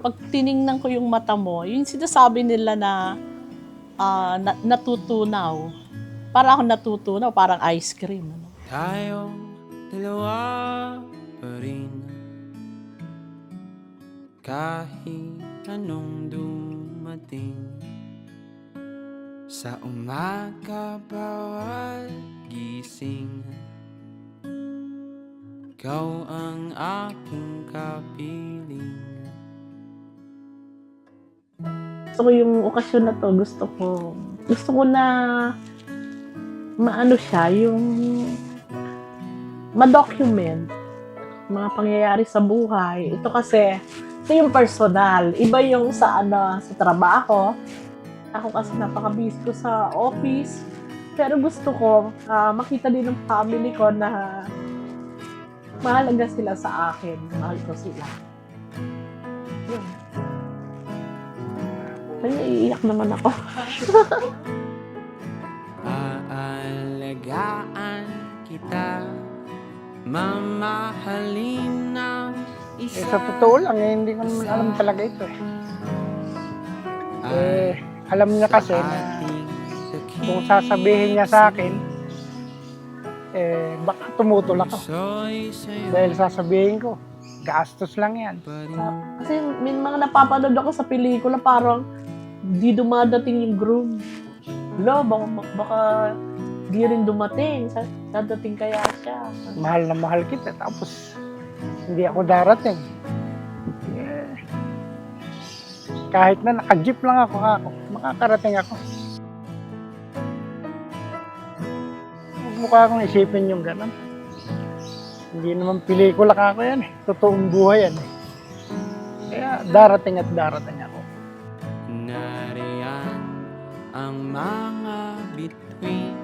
pag tiningnan ko yung mata mo, yung sinasabi nila na natutunaw. Para ako natutunaw, parang ice cream. Ano? Tayong dalawa pa rin, kahit anong dumating. Sa umaga bawat gising, ikaw ang aking kapiling. Gusto ko yung okasyon na to, gusto ko na maano siya, yung ma-document mga pangyayari sa buhay. Ito kasi, ito yung personal. Iba yung sa sa trabaho. Ako kasi napaka-busy ko sa office. Pero gusto ko makita din ng family ko na mahalaga sila sa akin. Mahal ko sila. Yun. Naiiyak naman ako. Aalagaan kita, mamahalin ng isa. Sa totoo lang, hindi ko naman alam talaga ito alam niya kasi na kung sasabihin niya sa akin, baka tumutol ako. Dahil sasabihin ko, gastos lang yan. Kasi may mga napapanood ako sa pelikula, parang di dumadating yung groom. Baka di rin dumating. Dadating kaya siya. Mahal na mahal kita, tapos hindi ako darating. Kahit na naka-jeep lang ako, makakarating ako. Huwag mo ka akong isipin yung gano'n. Hindi naman pelikula ka ako yan Totoong buhay yan Kaya darating at darating ako. Nariyan ang mga bituin,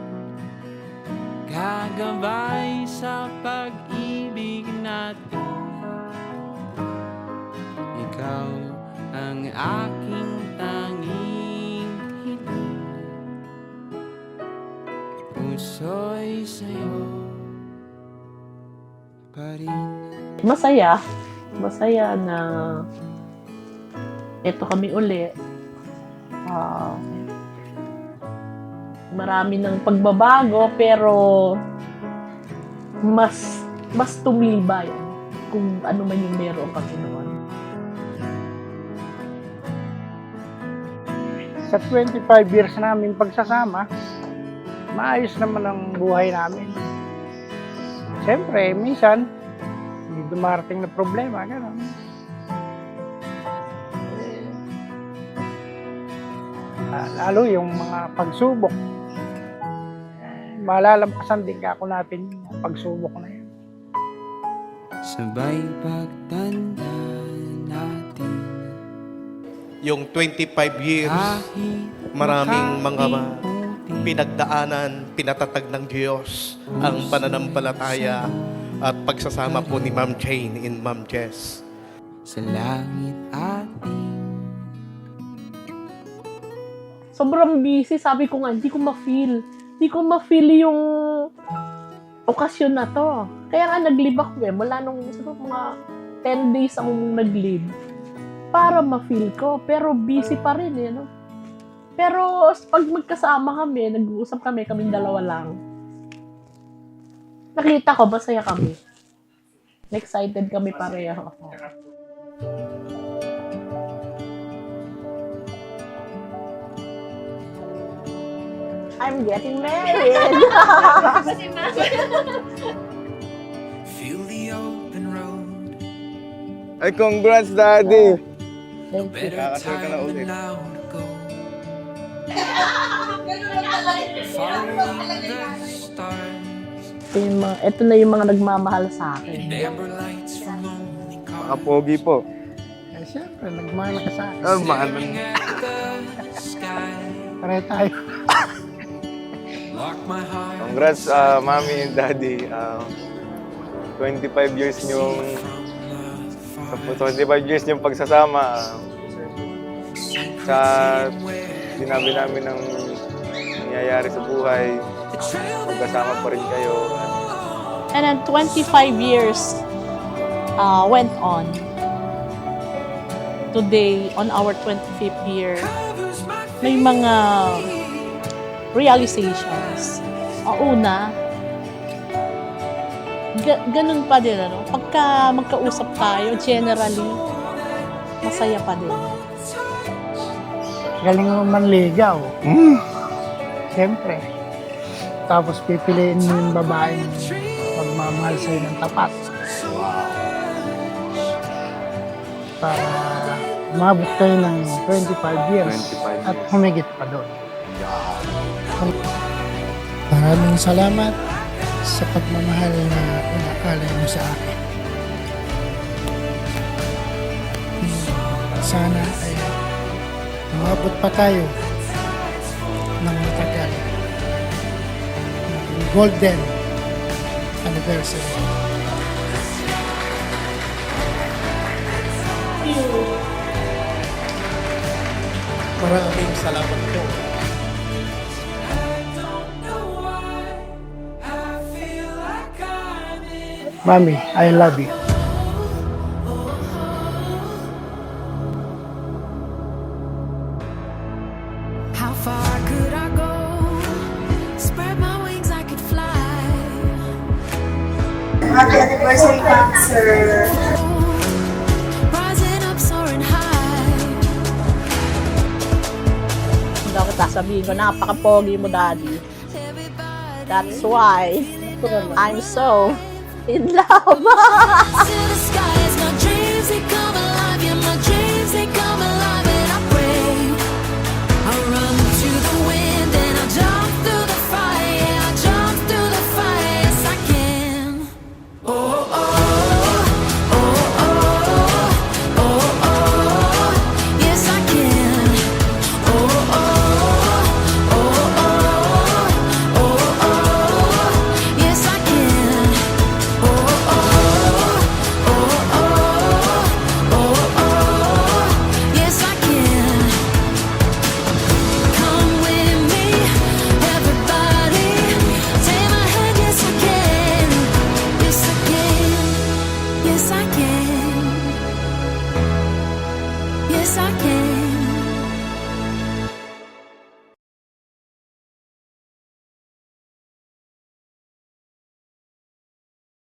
gagabay sa pag-ibig natin. Ikaw ang aking tanging hiling, puso'y sa'yo pa rin. Masaya na ito kami uli. Marami ng pagbabago, pero mas tumibay kung ano man yung meron kami noon. Sa 25 years namin pagsasama, maayos naman ang buhay namin. Siyempre, minsan, may dumarating na problema, gano'n. Lalo yung mga pagsubok. Malalampasan din ako natin yung pagsubok na yun. Sabay pagtanda natin, yung 25 years, maraming mga pinagdaanan, pinatatag ng Diyos ang pananampalataya at pagsasama po ni Ma'am Jane in Ma'am Jess. sa langit ating. Sobrang busy, sabi ko nga, hindi ko ma-feel yung okasyon na to. Kaya nga nag-leave ako mula nung mga 10 days akong nag-leave para ma-feel ko, pero busy pa rin no? Pero pag magkasama kami, nag-uusap kaming dalawa lang. Nakita ko, masaya kami. Excited kami pareho. I'm getting married. Feel the open road. Ay, congrats, Daddy! No better Kakasal ka na time ulit. than now to go. Following the stars. Ito na yung mga nagmamahal sa akin. Amber lights from lonely cars. Kapogi po. Siyempre, nagmahal ka sa akin. Mahal mo. Staring at the sky. Pare tayo. Lock my heart. Congrats, Mami and Daddy. 25 years niyong 25 years niyong pagsasama. Sa sinabi namin ng nangyayari sa buhay, magkasama pa rin kayo. And then 25 years went on. today, on our 25th year, may mga realizations. Ang una, ganun pa din, ano? Pagka magkausap tayo, generally, masaya pa din. Galing mo manligaw. Siyempre. Tapos pipiliin mo yung babaeng magmamahal sa'yo ng tapat. Para umabot kayo ng 25 years 25 at humigit pa doon. Maraming salamat sa pagmamahal na inaalay mo sa akin. Sana ay umabot pa tayo ng matagal ng golden anniversary. Maraming salamat po. Mami, I love you. How far could I go? Spread my wings, I could fly. Happy anniversary, sir. Rising up, soaring high. Dapat sasabihin ko, napaka-pogi mo, Daddy. That's why I'm so in love. To the skies, my dreams they come alive. Yeah, my dreams they come alive, and I pray. I run to the wind and I jump through the fire. Yeah, I jump through the fire. Yes, I can. Oh, oh, oh, oh, oh, oh, oh. Yes, I can. Oh, oh, oh, oh, oh, oh. Yes, I can. Oh, oh, oh, oh, oh, yes, I can. Come with me, everybody. Take my hand, yes, I can. Yes, I can. Yes, I can. Yes, I can.